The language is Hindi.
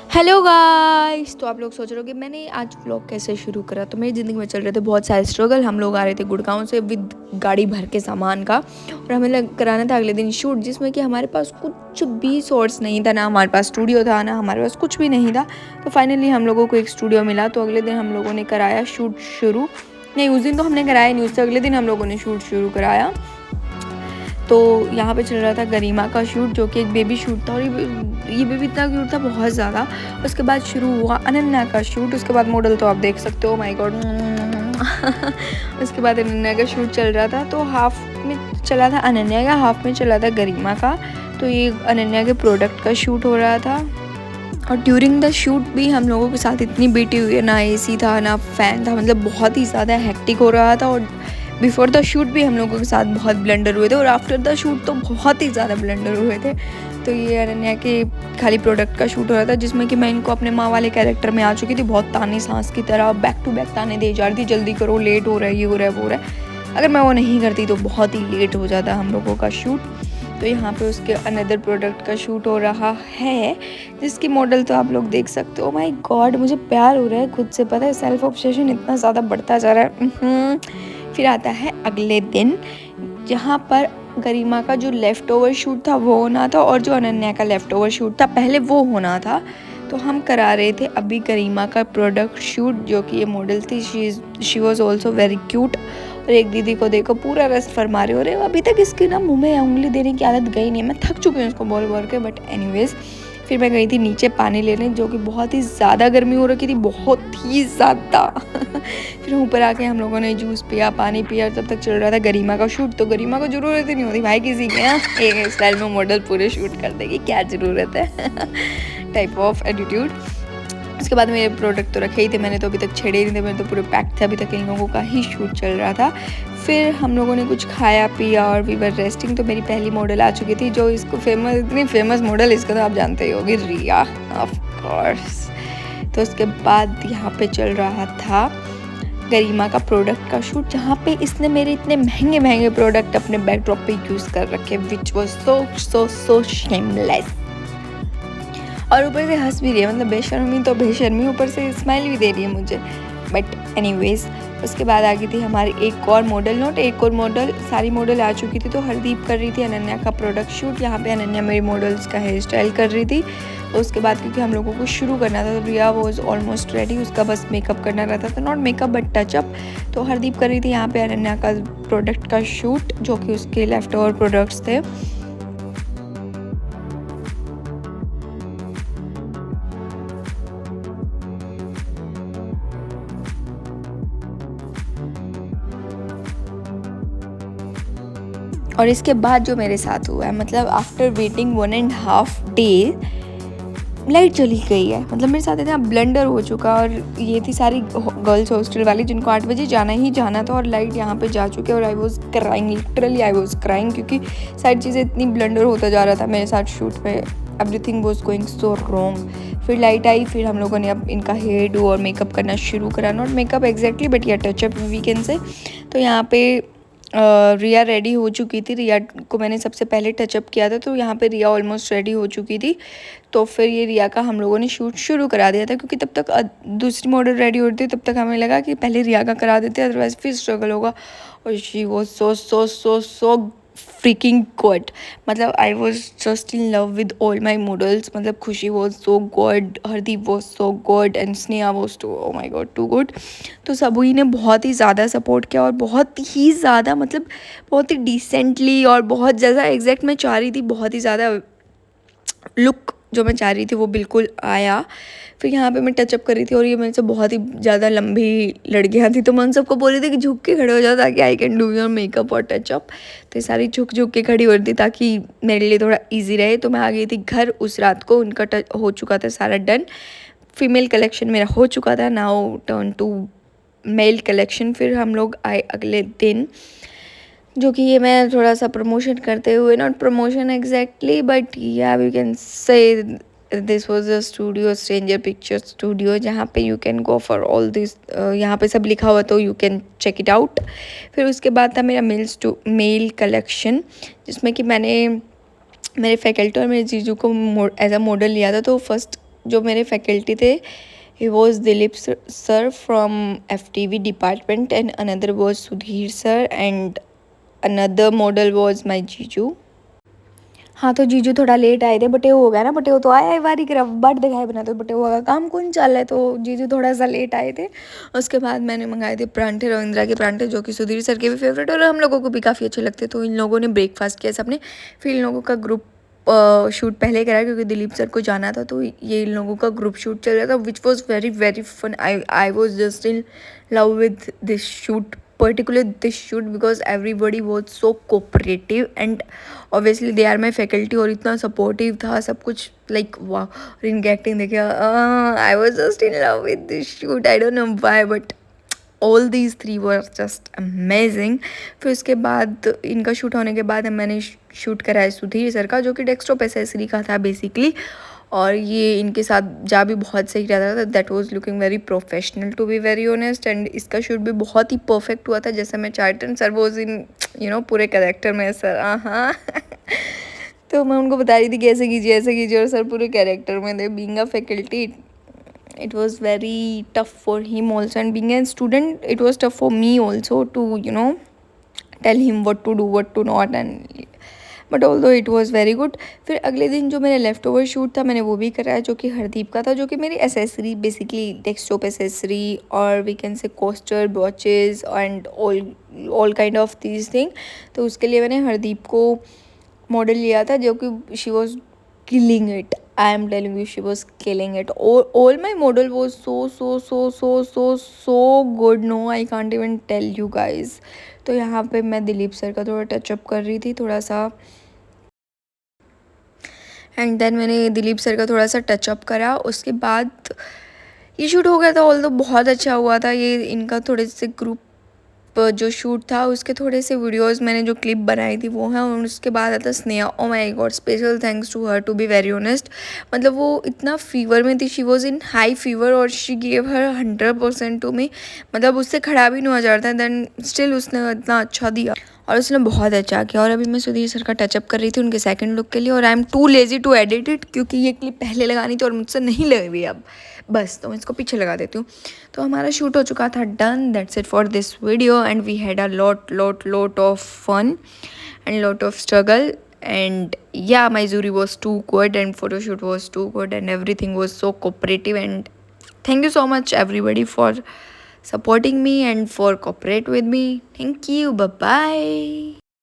Hello guys. तो आप लोग सोच रहे हो कि मैंने आज व्लॉग कैसे शुरू करा। तो मेरी ज़िंदगी में चल रहे थे बहुत सारे स्ट्रगल। हम लोग आ रहे थे गुड़गांव से विद गाड़ी भर के सामान का, और हमें कराना था अगले दिन शूट, जिसमें कि हमारे पास कुछ भी सोर्स नहीं था, ना हमारे पास स्टूडियो था, ना हमारे पास कुछ भी नहीं था। तो फाइनली हम लोगों को एक स्टूडियो मिला। तो अगले दिन हम लोगों ने कराया शूट शुरू। नहीं, उस दिन तो हमने कराया नहीं, उससे अगले दिन हम लोगों ने शूट शुरू कराया। तो यहाँ पे चल रहा था गरिमा का शूट, जो कि एक बेबी शूट था, और ये बेबी इतना क्यूट था, बहुत ज़्यादा। उसके बाद शुरू हुआ अनन्या का शूट। उसके बाद मॉडल तो आप देख सकते हो, माय गॉड। उसके बाद अनन्या का शूट चल रहा था। तो हाफ में चला था अनन्या का, हाफ में चला था गरिमा का। तो ये अनन्या के प्रोडक्ट का शूट हो रहा था। और ड्यूरिंग द शूट भी हम लोगों के साथ इतनी बीटी हुई है, ना एसी था ना फैन था, मतलब बहुत ही ज़्यादा हेक्टिक हो रहा था। और बिफोर द शूट भी हम लोगों के साथ बहुत ब्लंडर हुए थे, और आफ्टर द शूट तो बहुत ही ज़्यादा ब्लंडर हुए थे। तो ये अनन्या के खाली प्रोडक्ट का शूट हो रहा था, जिसमें कि मैं इनको अपने माँ वाले कैरेक्टर में आ चुकी थी, बहुत ताने सांस की तरह बैक टू बैक ताने दे जा रही थी, जल्दी करो, लेट हो रहा है, ये हो रहा है, वो हो रहा है। अगर मैं वो नहीं करती तो बहुत ही लेट हो जाता हम लोगों का शूट। तो यहाँ पे उसके अनदर प्रोडक्ट का शूट हो रहा है, जिसकी मॉडल तो आप लोग देख सकते हो। माय गॉड, मुझे प्यार हो रहा है खुद से, पता है, सेल्फ ऑब्सेशन इतना ज़्यादा बढ़ता जा रहा है। फिर आता है अगले दिन, जहाँ पर गरिमा का जो लेफ़्ट ओवर शूट था वो होना था, और जो अनन्या का लेफ़्ट ओवर शूट था पहले वो होना था। तो हम करा रहे थे अभी गरिमा का प्रोडक्ट शूट, जो कि ये मॉडल थी, she was also very cute. और एक दीदी को देखो पूरा रस फरमा रहे हो रहे, अभी तक इसकी ना मुंह में उंगली देने की आदत गई नहीं है। मैं थक चुकी हूँ इसको बोल बोल के, बट एनीवेज। फिर मैं गई थी नीचे पानी लेने, जो कि बहुत ही ज़्यादा गर्मी हो रखी थी, बहुत ही ज़्यादा। फिर ऊपर आके हम लोगों ने जूस पिया, पानी पिया। तब तक चल रहा था गरिमा का शूट। तो गरिमा को ज़रूरत ही नहीं होती भाई किसी के, एक स्टाइल में मॉडल पूरे शूट कर देगी, क्या ज़रूरत है। Type of attitude. उसके बाद मेरे प्रोडक्ट तो रखे ही थे, मैंने तो अभी तक छेड़े ही नहीं थे, मेरे तो पूरे पैक थे, अभी तक इन लोगों का ही शूट चल रहा था। फिर हम लोगों ने कुछ खाया पिया और वी वर रेस्टिंग। तो मेरी पहली मॉडल आ चुकी थी, जो इसको इतनी फेमस मॉडल, इसको तो आप जानते ही होगी, रिया, ऑफ कोर्स। तो उसके बाद यहाँ पे चल रहा था गरिमा का प्रोडक्ट का शूट, जहाँ पे इसने मेरे इतने महंगे महंगे प्रोडक्ट अपने बैकड्रॉप पे यूज़ कर रखे, which was so so so shameless. और ऊपर से हंस भी रही है, मतलब बेशर्मी तो बेशर्मी, ऊपर से स्माइल भी दे रही है मुझे। बट एनीवेज, उसके बाद आ गई थी हमारी एक और मॉडल, नोट एक और मॉडल, सारी मॉडल आ चुकी थी। तो हरदीप कर रही थी अनन्या का प्रोडक्ट शूट। यहाँ पे अनन्या मेरी मॉडल्स का हेयर स्टाइल कर रही थी। उसके बाद क्योंकि हम लोगों को शुरू करना था, तो रिया वॉज ऑलमोस्ट रेडी, उसका बस मेकअप करना रहता था, नॉट मेकअप बट टचअप। तो हरदीप कर रही थी यहाँ पे अनन्या का प्रोडक्ट का शूट, जो कि उसके लेफ्ट ओवर प्रोडक्ट्स थे। और इसके बाद जो मेरे साथ हुआ है, मतलब आफ्टर वेटिंग 1.5 डे लाइट चली गई है। मतलब मेरे साथ इतना ब्लंडर हो चुका। और ये थी सारी गर्ल्स हॉस्टल वाली, जिनको 8 बजे जाना ही जाना था, और लाइट यहाँ पे जा चुकी है। और I was crying, literally I was crying, क्योंकि सारी चीज़ें इतनी ब्लंडर होता जा रहा था मेरे साथ शूट में, everything was going so wrong. फिर लाइट आई, फिर हम लोगों ने अब इनका हेयर डू और मेकअप करना शुरू करा, नॉट मेकअप एग्जैक्टली बट या टचअप वीकेंड से। तो यहाँ पे रिया रेडी हो चुकी थी। रिया को मैंने सबसे पहले टचअप किया था, तो यहाँ पे रिया ऑलमोस्ट रेडी हो चुकी थी। तो फिर ये रिया का हम लोगों ने शूट शुरू करा दिया था, क्योंकि तब तक दूसरी मॉडल रेडी होती थी, तब तक हमें लगा कि पहले रिया का करा देते, अदरवाइज फिर स्ट्रगल होगा। और she was so so so so freaking good. मतलब I was just in love with all my models. मतलब Khushi was so good, Hardeep was so good, and Sneha was too, oh my god, too good. तो सभी ने बहुत ही ज़्यादा सपोर्ट किया, और बहुत ही ज़्यादा, मतलब बहुत ही डिसेंटली, और बहुत ज़्यादा एग्जैक्ट मैं चाह रही थी, बहुत ही ज़्यादा लुक जो मैं चाह रही थी वो बिल्कुल आया। फिर यहाँ पे मैं टचअप कर रही थी, और ये मेरे से बहुत ही ज़्यादा लंबी लड़कियाँ थी, तो मैं उन सबको बोल रही थी कि झुक के खड़े हो जाओ, ताकि I can do your makeup और टचअप। तो ये सारी झुक झुक के खड़ी हो रही थी, ताकि मेरे लिए थोड़ा ईजी रहे। तो मैं आ गई थी घर उस रात को, उनका टच हो चुका था सारा डन, फीमेल कलेक्शन मेरा हो चुका था। Now turn to male collection. फिर हम लोग आए अगले दिन, जो कि ये मैं थोड़ा सा प्रमोशन करते हुए, नॉट प्रमोशन एग्जैक्टली बट या we can say this was a studio, stranger picture studio, जहाँ पे you can go for all this, यहाँ पे सब लिखा हुआ, तो you can check it out. फिर उसके बाद था मेरा मेल कलेक्शन, जिसमें कि मैंने मेरे फैकल्टी और मेरे जीजू को एज अ मॉडल लिया था। तो फर्स्ट जो मेरे फैकल्टी थे, he was Dilip sir from FTV department and another was Sudhir sir and another model was my जीजू। हाँ, तो जीजू थोड़ा लेट आए थे, बटे हो गया ना, बटे तो आया है बारी की बाट दिखाए बना, तो बटे हुआ का काम कौन चल रहा है, तो जीजू थोड़ा सा लेट आए थे। उसके बाद मैंने मंगाए थे परांठे, रविंद्रा के परांठे, जो कि सुधीर सर के भी फेवरेट और हम लोगों को भी काफ़ी अच्छे लगते। तो इन लोगों ने ब्रेकफास्ट किया सबने, फिर इन लोगों का ग्रुप शूट पहले कराया क्योंकि दिलीप सर को जाना था, तो ये इन लोगों का ग्रुप शूट चल रहा था, which was very very fun. I was just in love with this shoot, particularly this shoot, because everybody was so cooperative and obviously they are my faculty और इतना supportive था सब कुछ, like wow। और इनकी एक्टिंग देखिए, I was just in love with this shoot, I don't know why but all these three were just amazing। फिर उसके बाद इनका शूट होने के बाद मैंने शूट कराया सुधीर सर का, जो कि डेस्कटॉप एसेसरी का था बेसिकली, और ये इनके साथ जा भी बहुत सही रहता था। That was looking very professional to be very honest, and इसका शूट भी बहुत ही परफेक्ट हुआ था जैसे मैं चाहती हूँ। सर वॉज इन पूरे कैरेक्टर में सर, हाँ तो मैं उनको बता रही थी कि ऐसे कीजिए और सर पूरे कैरेक्टर में थे। Being a faculty it was very tough for him also, and being a student it was tough for me also to tell him what to do what to not, and but although it was very good. फिर अगले दिन जो मेरा लेफ़्ट ओवर शूट था मैंने वो भी कराया, जो कि हरदीप का था, जो कि मेरी एसेसरी बेसिकली डेस्कटॉप एसेसरी और we can say coaster watches and all kind of these thing. तो उसके लिए मैंने हरदीप को मॉडल लिया था, जो कि she was killing it, I am telling you, she was killing it। all my model was so good, no I can't even tell you guys। तो यहाँ पे मैं दिलीप सर का थोड़ा टचअप कर रही थी थोड़ा सा, एंड देन मैंने दिलीप सर का थोड़ा सा टचअप करा। उसके बाद ये शूट हो गया था, ऑल्दो बहुत अच्छा हुआ था। ये इनका थोड़े से ग्रुप जो शूट था उसके थोड़े से वीडियोस मैंने जो क्लिप बनाई थी वो है, और उसके बाद आता Sneha. Oh my god, special thanks to her to be very honest. मतलब वो इतना फीवर में थी, she was in high fever और she gave her 100% to me. मतलब उससे खड़ा भी नहीं हुआ जा रहा था, देन स्टिल उसने इतना अच्छा दिया और उसने बहुत अच्छा किया। और अभी मैं सुधीर सर का टचअप कर रही थी उनके सेकंड लुक के लिए, और I am too lazy to edit it क्योंकि ये क्लिप पहले लगानी थी और मुझसे नहीं लग रही अब, बस तो मैं इसको पीछे लगा देती हूँ। तो हमारा शूट हो चुका था done. That's it for this video, and we had a lot of fun and lot of struggle, and yeah, my jury was too good and photo shoot was too good and everything was so cooperative, and thank you so much everybody for supporting me and for cooperate with me. Thank you, bye bye।